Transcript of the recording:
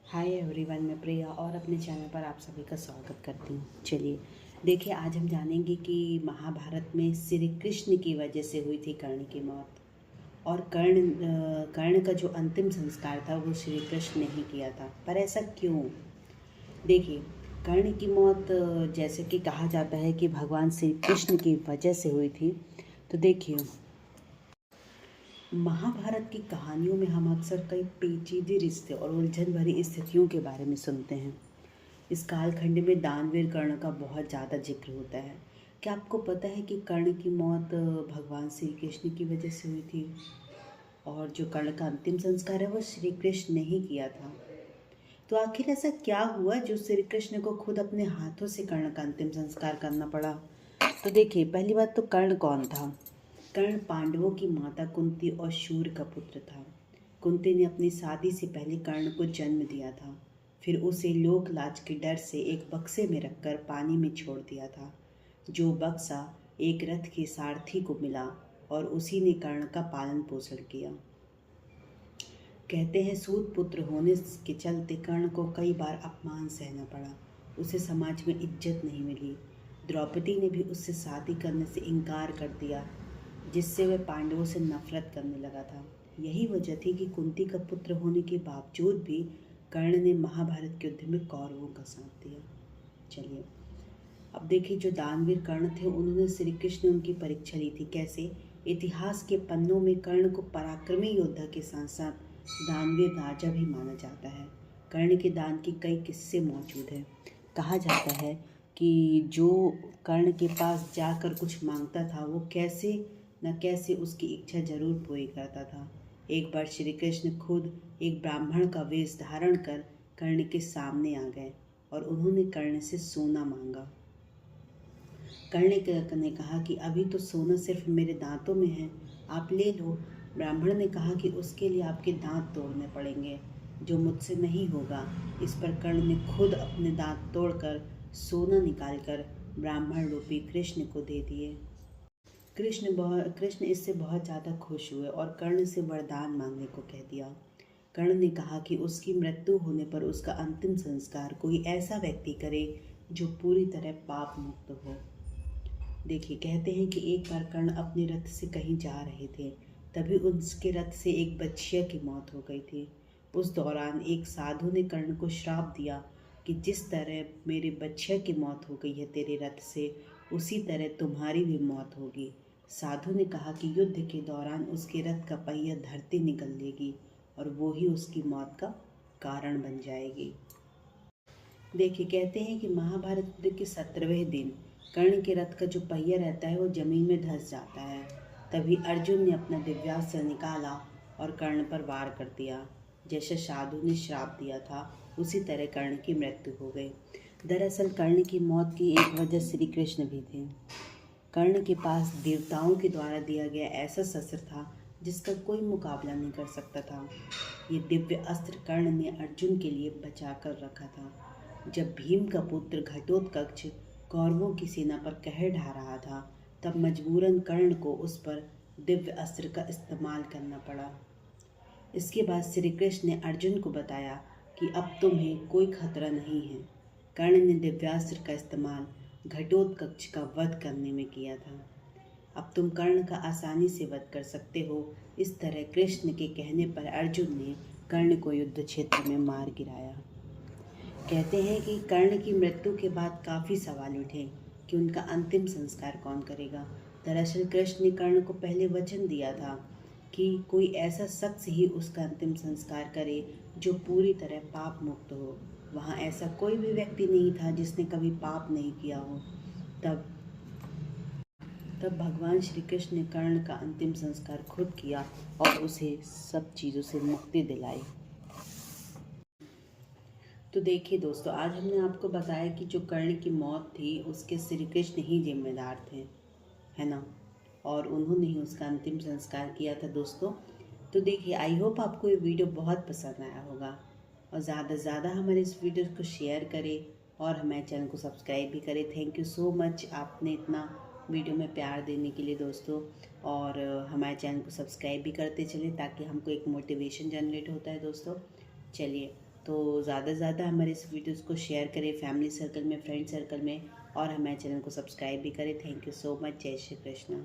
Hi everyone, मैं प्रिया और अपने चैनल पर आप सभी का स्वागत करती हूँ। चलिए देखिए, आज हम जानेंगे कि महाभारत में श्री कृष्ण की वजह से हुई थी कर्ण की मौत। और कर्ण का जो अंतिम संस्कार था वो श्री कृष्ण ने ही किया था। पर ऐसा क्यों? देखिए, कर्ण की मौत जैसे कि कहा जाता है कि भगवान श्री कृष्ण की वजह से हुई थी। तो देखिए, महाभारत की कहानियों में हम अक्सर कई पेचीदे रिश्ते और उलझन भरी स्थितियों के बारे में सुनते हैं। इस कालखंड में दानवीर कर्ण का बहुत ज़्यादा जिक्र होता है। क्या आपको पता है कि कर्ण की मौत भगवान श्री कृष्ण की वजह से हुई थी? और जो कर्ण का अंतिम संस्कार है वो श्री कृष्ण ने ही किया था। तो आखिर ऐसा क्या हुआ जो श्री कृष्ण को खुद अपने हाथों से कर्ण का अंतिम संस्कार करना पड़ा? तो देखिए, पहली बात तो कर्ण कौन था? कर्ण पांडवों की माता कुंती और शूर का पुत्र था। कुंती ने अपनी शादी से पहले कर्ण को जन्म दिया था। फिर उसे लोक लाज के डर से एक बक्से में रखकर पानी में छोड़ दिया था। जो बक्सा एक रथ के सारथी को मिला और उसी ने कर्ण का पालन पोषण किया। कहते हैं सूत पुत्र होने के चलते कर्ण को कई बार अपमान सहना पड़ा। उसे समाज में इज्जत नहीं मिली। द्रौपदी ने भी उससे शादी करने से इनकार कर दिया, जिससे वह पांडवों से नफरत करने लगा था। यही वजह थी कि कुंती का पुत्र होने के बावजूद भी कर्ण ने महाभारत के युद्ध में कौरवों का साथ दिया। चलिए अब देखिए, जो दानवीर कर्ण थे उन्होंने श्री कृष्ण ने उनकी परीक्षा ली थी। कैसे? इतिहास के पन्नों में कर्ण को पराक्रमी योद्धा के साथ साथ दानवीर राजा भी माना जाता है। कर्ण के दान के कई किस्से मौजूद हैं। कहा जाता है कि जो कर्ण के पास जाकर कुछ मांगता था वो कैसे न कैसे उसकी इच्छा जरूर पूरी करता था। एक बार श्री कृष्ण खुद एक ब्राह्मण का वेश धारण कर कर्ण के सामने आ गए और उन्होंने कर्ण से सोना मांगा। कर्ण ने कहा कि अभी तो सोना सिर्फ मेरे दांतों में है, आप ले लो। ब्राह्मण ने कहा कि उसके लिए आपके दांत तोड़ने पड़ेंगे, जो मुझसे नहीं होगा। इस पर कर्ण ने खुद अपने दांत तोड़कर सोना निकालकर ब्राह्मण रूपी कृष्ण को दे दिए। कृष्ण इससे बहुत ज़्यादा खुश हुए और कर्ण से वरदान मांगने को कह दिया। कर्ण ने कहा कि उसकी मृत्यु होने पर उसका अंतिम संस्कार कोई ऐसा व्यक्ति करे जो पूरी तरह पाप मुक्त हो। देखिए, कहते हैं कि एक बार कर्ण अपने रथ से कहीं जा रहे थे, तभी उसके रथ से एक बछिया की मौत हो गई थी। उस दौरान एक साधु ने कर्ण को श्राप दिया कि जिस तरह मेरे बछिया की मौत हो गई है तेरे रथ से, उसी तरह तुम्हारी भी मौत होगी। साधु ने कहा कि युद्ध के दौरान उसके रथ का पहिया धरती निगल लेगी और वो ही उसकी मौत का कारण बन जाएगी। देखिए, कहते हैं कि महाभारत युद्ध के 17वें दिन कर्ण के रथ का जो पहिया रहता है वो जमीन में धंस जाता है। तभी अर्जुन ने अपना दिव्यास्त्र निकाला और कर्ण पर वार कर दिया। जैसे साधु ने श्राप दिया था उसी तरह कर्ण की मृत्यु हो गई। दरअसल कर्ण की मौत की एक वजह श्री कृष्ण भी थे। कर्ण के पास देवताओं के द्वारा दिया गया ऐसा शस्त्र था जिसका कोई मुकाबला नहीं कर सकता था। ये दिव्य अस्त्र कर्ण ने अर्जुन के लिए बचा कर रखा था। जब भीम का पुत्र घटोत्कच कौरवों की सेना पर कहर ढा रहा था, तब मजबूरन कर्ण को उस पर दिव्य अस्त्र का इस्तेमाल करना पड़ा। इसके बाद श्री कृष्ण ने अर्जुन को बताया कि अब तुम्हें कोई खतरा नहीं है। कर्ण ने दिव्यास्त्र का इस्तेमाल घटोत्कच का वध करने में किया था। अब तुम कर्ण का आसानी से वध कर सकते हो। इस तरह कृष्ण के कहने पर अर्जुन ने कर्ण को युद्ध क्षेत्र में मार गिराया। कहते हैं कि कर्ण की मृत्यु के बाद काफ़ी सवाल उठे कि उनका अंतिम संस्कार कौन करेगा। दरअसल कृष्ण ने कर्ण को पहले वचन दिया था कि कोई ऐसा शख्स ही उसका अंतिम संस्कार करे जो पूरी तरह पाप मुक्त हो। वहाँ ऐसा कोई भी व्यक्ति नहीं था जिसने कभी पाप नहीं किया हो। तब तब भगवान श्री कृष्ण ने कर्ण का अंतिम संस्कार खुद किया और उसे सब चीज़ों से मुक्ति दिलाई। तो देखिए दोस्तों, आज हमने आपको बताया कि जो कर्ण की मौत थी उसके श्री कृष्ण ही जिम्मेदार थे, है ना? और उन्होंने ही उसका अंतिम संस्कार किया था दोस्तों। तो देखिए, आई होप आपको ये वीडियो बहुत पसंद आया होगा और ज़्यादा से ज़्यादा हमारे इस वीडियो को शेयर करें और हमारे चैनल को सब्सक्राइब भी करें। थैंक यू सो मच आपने इतना वीडियो में प्यार देने के लिए दोस्तों। और हमारे चैनल को सब्सक्राइब भी करते चलें ताकि हमको एक मोटिवेशन जनरेट होता है दोस्तों। चलिए, तो ज़्यादा से ज़्यादा हमारे इस वीडियोज़ को शेयर करें फैमिली सर्कल में, फ्रेंड सर्कल में, और हमारे चैनल को सब्सक्राइब भी करें। Thank you so much. जय श्री कृष्ण।